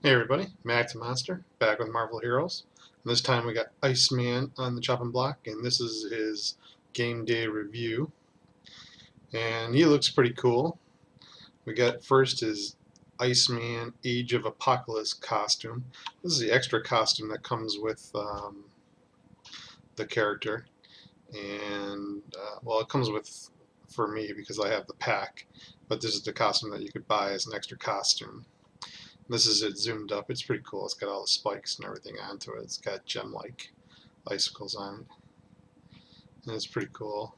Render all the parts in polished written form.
Hey everybody, Max Monster, back with Marvel Heroes. And this time we got Iceman on the chopping block, and this is his game day review. And he looks pretty cool. We got first his Iceman Age of Apocalypse costume. This is the extra costume that comes with the character. And, well, it comes with, for me, because I have the pack. But this is the costume that you could buy as an extra costume. This is it zoomed up. It's pretty cool. It's got all the spikes and everything onto it. It's got gem-like icicles on it. And it's pretty cool.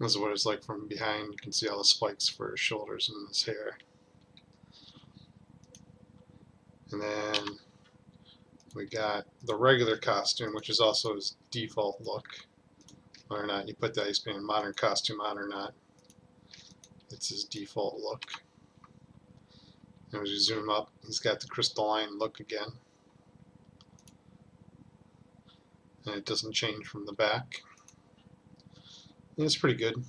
This is what it's like from behind. You can see all the spikes for his shoulders and his hair. And then we got the regular costume, which is also his default look. Whether or not you put the Iceman modern costume on or not, it's his default look. And as you zoom up, he's got the crystalline look again. And it doesn't change from the back. And it's pretty good.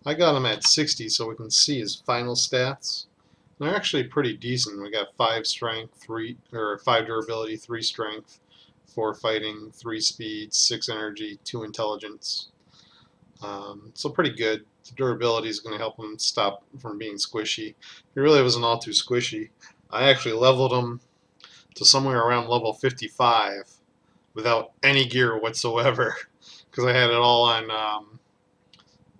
I got him at 60 so we can see his final stats. And they're actually pretty decent. We got 5 strength, 5 durability, 3 strength, 4 fighting, 3 speed, 6 energy, 2 intelligence. So pretty good. The durability is going to help him stop from being squishy. He really wasn't all too squishy. I actually leveled him to somewhere around level 55 without any gear whatsoever because I had it all on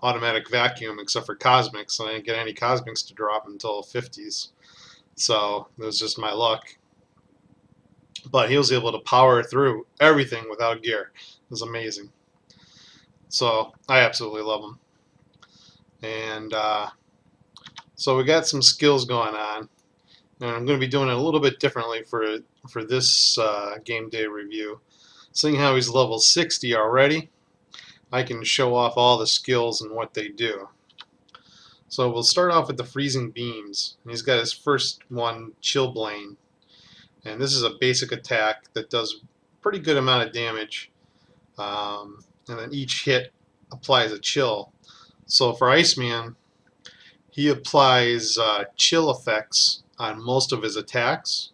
automatic vacuum except for cosmics, and I didn't get any cosmics to drop until 50s. So it was just my luck. But he was able to power through everything without gear. It was amazing. So I absolutely love him. And so we got some skills going on, and I'm going to be doing it a little bit differently for this game day review. Seeing how he's level 60 already, I can show off all the skills and what they do. So we'll start off with the freezing beams. And he's got his first one, Chillblade, and this is a basic attack that does a pretty good amount of damage. And then each hit applies a chill. So for Iceman, he applies chill effects on most of his attacks.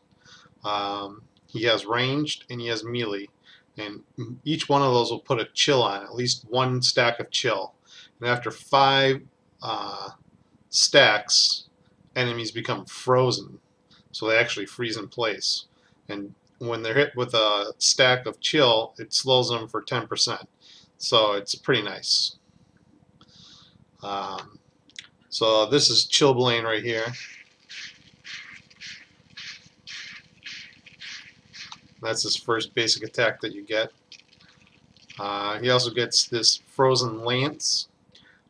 He has ranged and he has melee, and each one of those will put a chill on, at least one stack of chill. And after 5 stacks, enemies become frozen, so they actually freeze in place. And when they're hit with a stack of chill, it slows them for 10%. So it's pretty nice. So this is Chillblade right here. That's his first basic attack that you get. He also gets this Frozen Lance,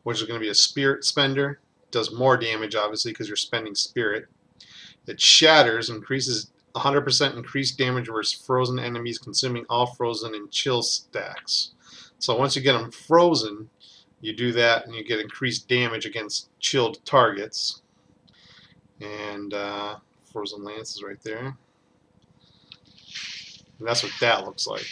which is going to be a spirit spender. Does more damage, obviously, because you're spending spirit. It shatters, increases 100% increased damage versus frozen enemies, consuming all frozen and chill stacks. So once you get them frozen, you do that and you get increased damage against chilled targets. And Frozen Lance is right there. And that's what that looks like.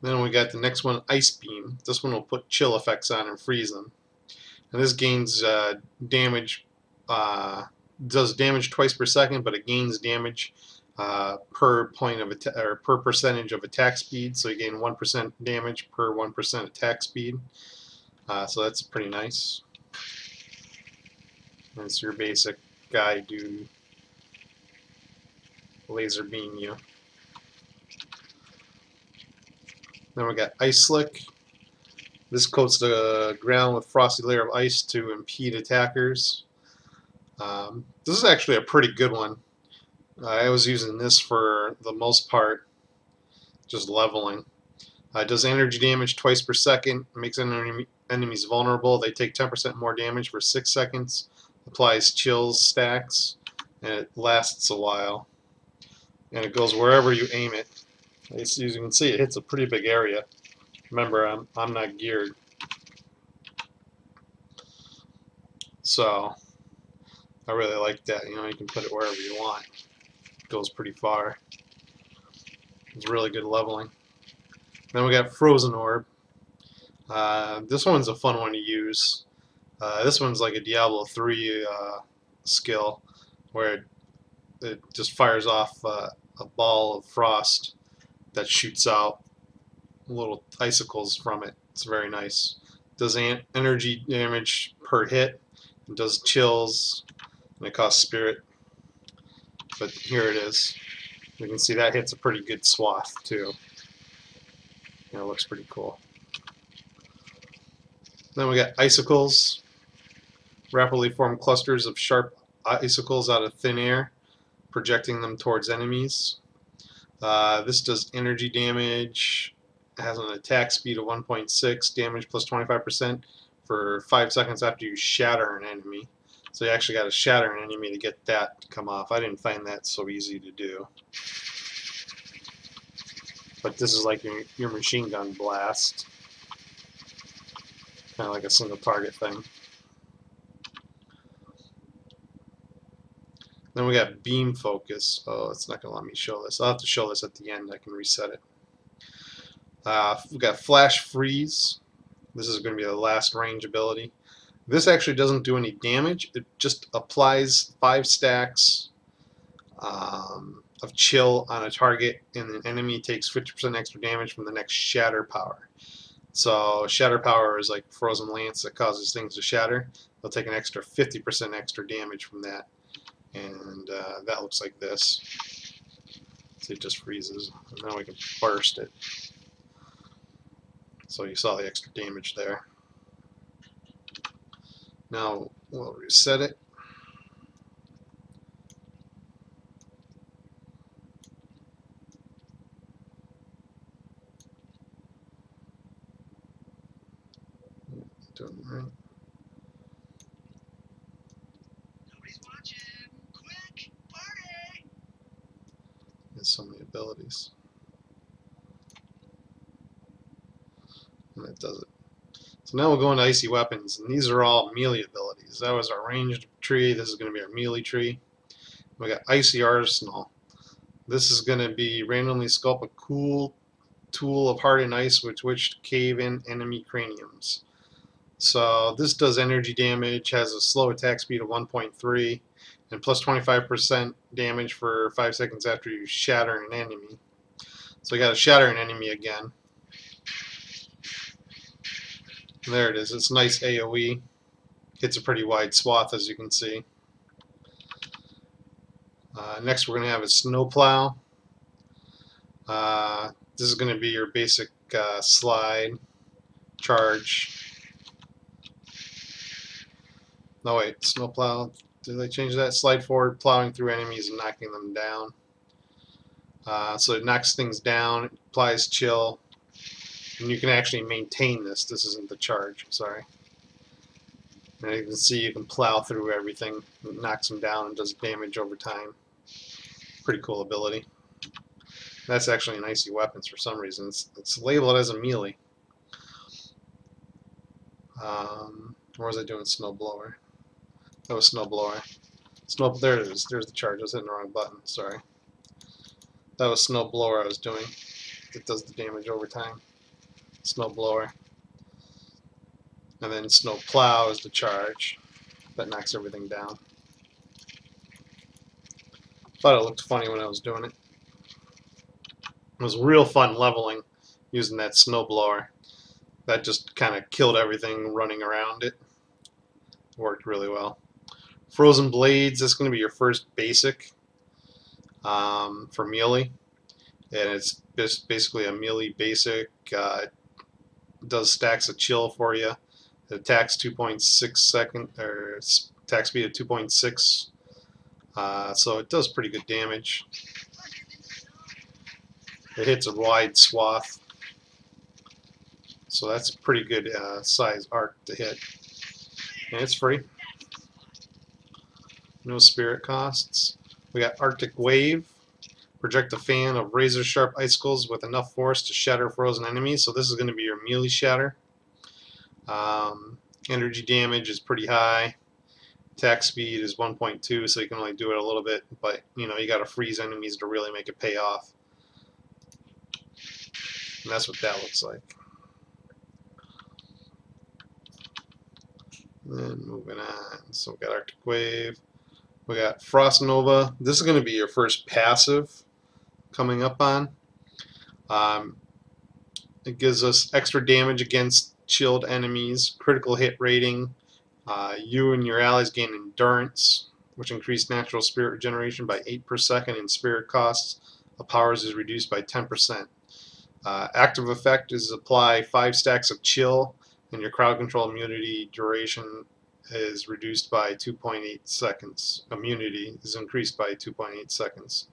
Then we got the next one, Ice Beam. This one will put chill effects on and freeze them. And this gains damage, does damage twice per second, but it gains damage per point of or per percentage of attack speed. So you gain 1% damage per 1% attack speed. So that's pretty nice. That's your basic guy do laser beam you. Then we got Ice Slick. This coats the ground with frosty layer of ice to impede attackers. This is actually a pretty good one. I was using this for the most part, just leveling. It does energy damage twice per second, makes enemies vulnerable. They take 10% more damage for 6 seconds, applies chills stacks, and it lasts a while. And it goes wherever you aim it. As you can see, it hits a pretty big area. Remember, I'm not geared. So I really like that. You know, you can put it wherever you want. It goes pretty far. It's really good leveling. Then we got Frozen Orb. This one's a fun one to use. This one's like a Diablo 3 skill where it just fires off a ball of frost that shoots out little icicles from it. It's very nice. Does energy damage per hit. It does chills. And it costs spirit. But here it is. You can see that hits a pretty good swath too. It looks pretty cool. Then we got icicles. Rapidly form clusters of sharp icicles out of thin air, projecting them towards enemies. This does energy damage. It has an attack speed of 1.6, damage plus 25% for 5 seconds after you shatter an enemy. So you actually got to shatter an enemy to get that to come off. I didn't find that so easy to do. But this is like your machine gun blast. Kind of like a single target thing. Then we got beam focus. Oh, it's not going to let me show this. I'll have to show this at the end. I can reset it. We've got flash freeze. This is going to be the last range ability. This actually doesn't do any damage. It just applies 5 stacks of chill on a target, and the enemy takes 50% extra damage from the next shatter power. So shatter power is like frozen lance that causes things to shatter. They'll take an extra 50% extra damage from that. And that looks like this. See, it just freezes. And now we can burst it. So you saw the extra damage there. Now we'll reset it. Doing it right. Nobody's watching. Quick, party! There's so many abilities. And it does it. So now we'll go into icy weapons, and these are all melee abilities. That was our ranged tree. This is going to be our melee tree. We got icy arsenal. This is going to be randomly sculpt a cool tool of hardened ice with which to cave in enemy craniums. So this does energy damage, has a slow attack speed of 1.3, and plus 25% damage for 5 seconds after you shatter an enemy. So we got to shatter an enemy again. There it is. It's nice AoE. Hits a pretty wide swath, as you can see. Next we're going to have a snowplow. This is going to be your basic slide, charge. No wait, snowplow. Did they change that? Slide forward, plowing through enemies and knocking them down. So it knocks things down, it applies chill. And you can actually maintain this. This isn't the charge, sorry. And you can see you can plow through everything. It knocks them down and does damage over time. Pretty cool ability. That's actually an icy weapons for some reason. It's labeled as a melee. Or was I doing snowblower? That was snowblower. There it is. There's the charge. I was hitting the wrong button. Sorry. That was snowblower I was doing. It does the damage over time. Snowblower. And then snowplow is the charge. That knocks everything down. Thought it looked funny when I was doing it. It was real fun leveling using that snowblower. That just kind of killed everything running around it. Worked really well. Frozen blades. This is going to be your first basic for melee, and it's basically a melee basic. It does stacks of chill for you. It attacks 2.6 second or attack speed of 2.6. So it does pretty good damage. It hits a wide swath. So that's a pretty good size arc to hit. And it's free. No spirit costs. We got Arctic Wave. Project a fan of razor sharp icicles with enough force to shatter frozen enemies. So this is going to be your melee shatter. Energy damage is pretty high. Attack speed is 1.2, so you can only do it a little bit, but you know you got to freeze enemies to really make it pay off. And that's what that looks like. Then moving on. So we got Arctic Wave. We got Frost Nova. This is going to be your first passive coming up on. It gives us extra damage against chilled enemies, critical hit rating. You and your allies gain endurance, which increased natural spirit regeneration by 8 per second, and spirit costs of powers is reduced by 10%. Active effect is apply 5 stacks of chill, and your crowd control immunity duration is reduced by 2.8 seconds. Immunity is increased by 2.8 seconds.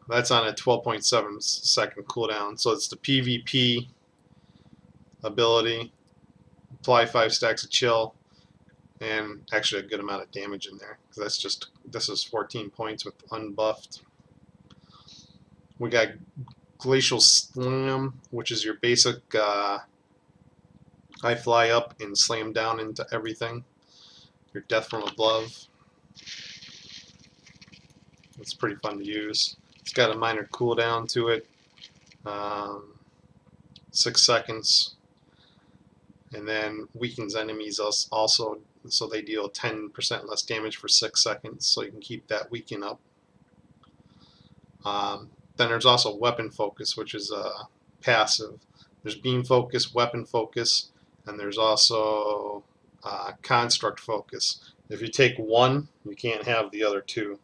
That's on a 12.7 second cooldown. So it's the PvP ability. Apply 5 stacks of chill, and actually a good amount of damage in there. Because this is 14 points with unbuffed. We got Glacial Slam, which is your basic. I fly up and slam down into everything. Your Death from Above. It's pretty fun to use. It's got a minor cooldown to it, 6 seconds, and then weakens enemies also, so they deal 10% less damage for 6 seconds, so you can keep that weaken up. Then there's also Weapon Focus, which is passive. There's Beam Focus, Weapon Focus, and there's also Construct Focus. If you take one, you can't have the other two.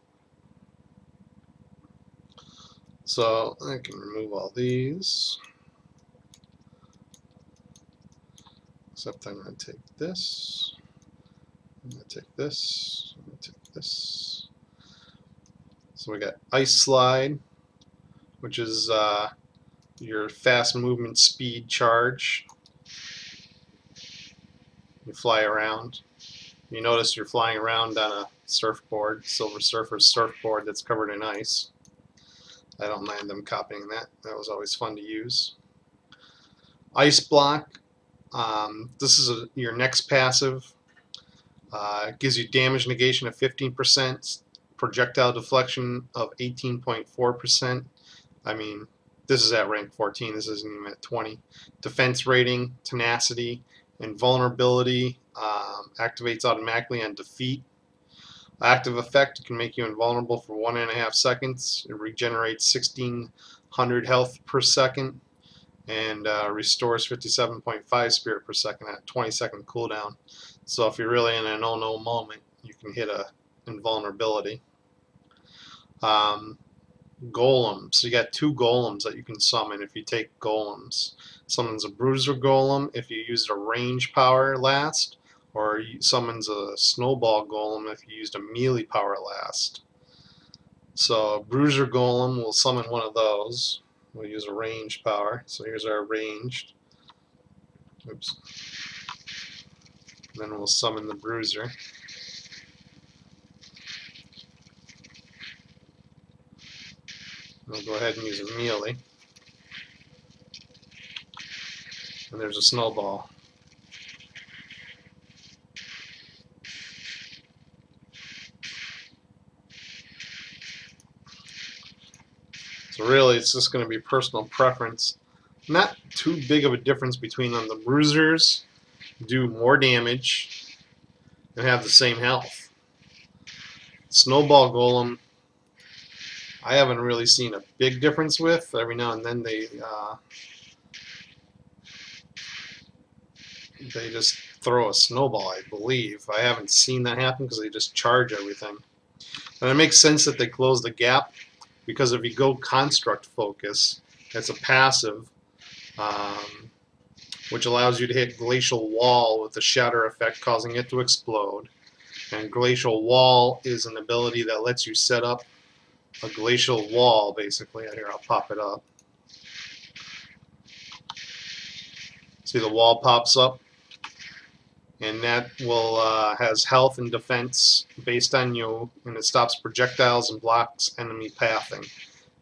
So I can remove all these, except I'm going to take this, I'm going to take this, I'm going to take this. So we got Ice Slide, which is your fast movement speed charge. You fly around. You notice you're flying around on a surfboard, Silver Surfer's surfboard that's covered in ice. I don't mind them copying that. That was always fun to use. Ice Block. This is your next passive. It gives you damage negation of 15%, projectile deflection of 18.4%. I mean, this is at rank 14. This isn't even at 20. Defense rating, tenacity, and vulnerability activates automatically on defeat. Active effect can make you invulnerable for 1.5 seconds. It regenerates 1600 health per second and restores 57.5 spirit per second at 20-second cooldown. So if you're really in an oh-no moment, you can hit a invulnerability. Golems. You got 2 golems that you can summon if you take golems. Summons a bruiser golem if you used a range power last, or summons a snowball golem if you used a melee power last. So a bruiser golem will summon one of those. We'll use a range power. So here's our ranged. Oops. Then we'll summon the bruiser. We'll go ahead and use a melee. And there's a snowball. So really, it's just going to be personal preference. Not too big of a difference between them. The bruisers do more damage and have the same health. Snowball golem, I haven't really seen a big difference with. Every now and then they just throw a snowball, I believe. I haven't seen that happen because they just charge everything. And it makes sense that they close the gap, because if you go Construct Focus, it's a passive, which allows you to hit Glacial Wall with the shatter effect, causing it to explode. And Glacial Wall is an ability that lets you set up a glacial wall, basically. Here, I'll pop it up. See, the wall pops up, and that will has health and defense based on you, and it stops projectiles and blocks enemy pathing.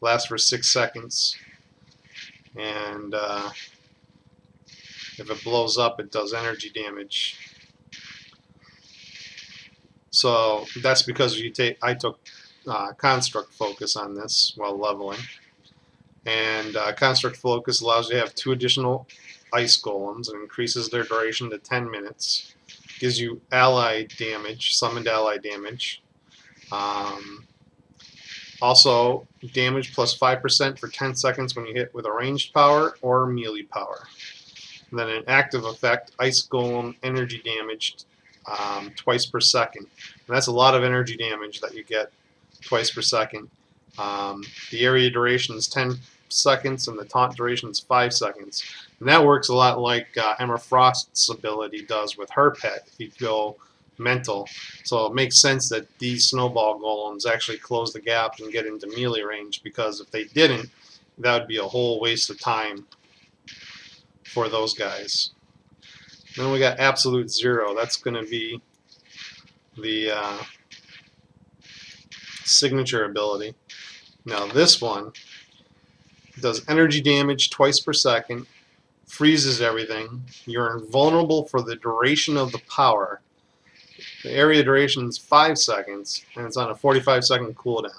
Lasts for 6 seconds, and if it blows up, it does energy damage. So that's because I took Construct Focus on this while leveling, and Construct Focus allows you to have 2 additional ice golems and increases their duration to 10 minutes. gives you ally damage, summoned ally damage. Also, damage plus 5% for 10 seconds when you hit with a ranged power or melee power. And then an active effect, Ice Golem energy damage twice per second. And that's a lot of energy damage that you get twice per second. The area duration is 10 seconds and the taunt duration is 5 seconds. And that works a lot like Emma Frost's ability does with her pet if you go mental. So it makes sense that these snowball golems actually close the gap and get into melee range, because if they didn't, that would be a whole waste of time for those guys. Then we got Absolute Zero. That's going to be the signature ability. Now this one does energy damage twice per second, freezes everything. You're invulnerable for the duration of the power. The area duration is 5 seconds, and it's on a 45-second cooldown.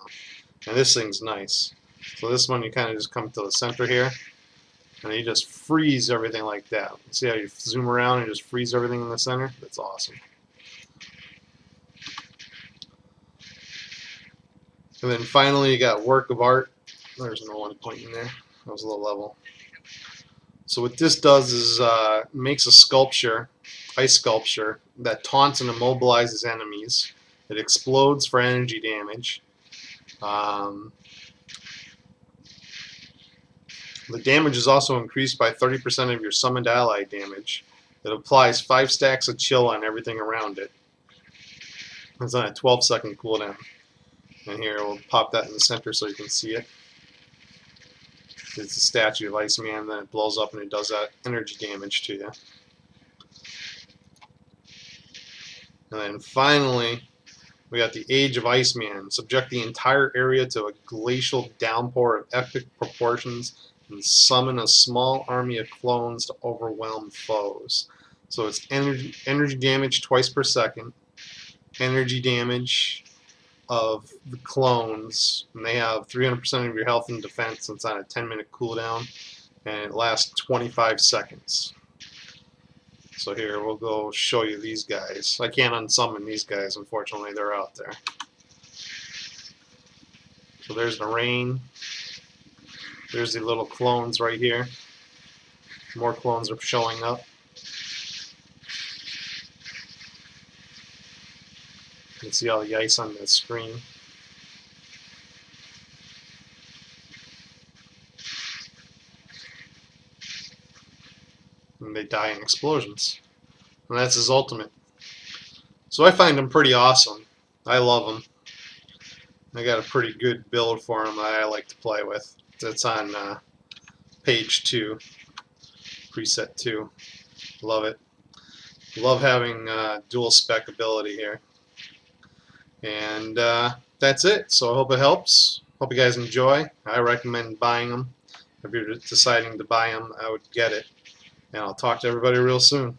And this thing's nice. So this one, you kind of just come to the center here, and you just freeze everything like that. See how you zoom around and just freeze everything in the center? That's awesome. And then finally, you got Work of Art. There's no one pointing there. That was a low level. So what this does is makes a sculpture, ice sculpture, that taunts and immobilizes enemies. It explodes for energy damage. The damage is also increased by 30% of your summoned ally damage. It applies 5 stacks of chill on everything around it. It's on a 12-second cooldown. And here, we'll pop that in the center so you can see it. It's a statue of Iceman, then it blows up and it does that energy damage to you. And then finally, we got the Age of Iceman. Subject the entire area to a glacial downpour of epic proportions and summon a small army of clones to overwhelm foes. So it's energy damage twice per second, energy damage of the clones, and they have 300% of your health and defense. It's on a 10-minute cooldown, and it lasts 25 seconds. So here, we'll go show you these guys. I can't unsummon these guys, unfortunately. They're out there. So there's the rain. There's the little clones right here. More clones are showing up. You can see all the ice on the screen. And they die in explosions. And that's his ultimate. So I find him pretty awesome. I love him. I got a pretty good build for him that I like to play with. It's on page 2, preset 2. Love it. Love having dual spec ability here. And that's it. So I hope it helps. Hope you guys enjoy. I recommend buying them. If you're deciding to buy them, I would get it. And I'll talk to everybody real soon.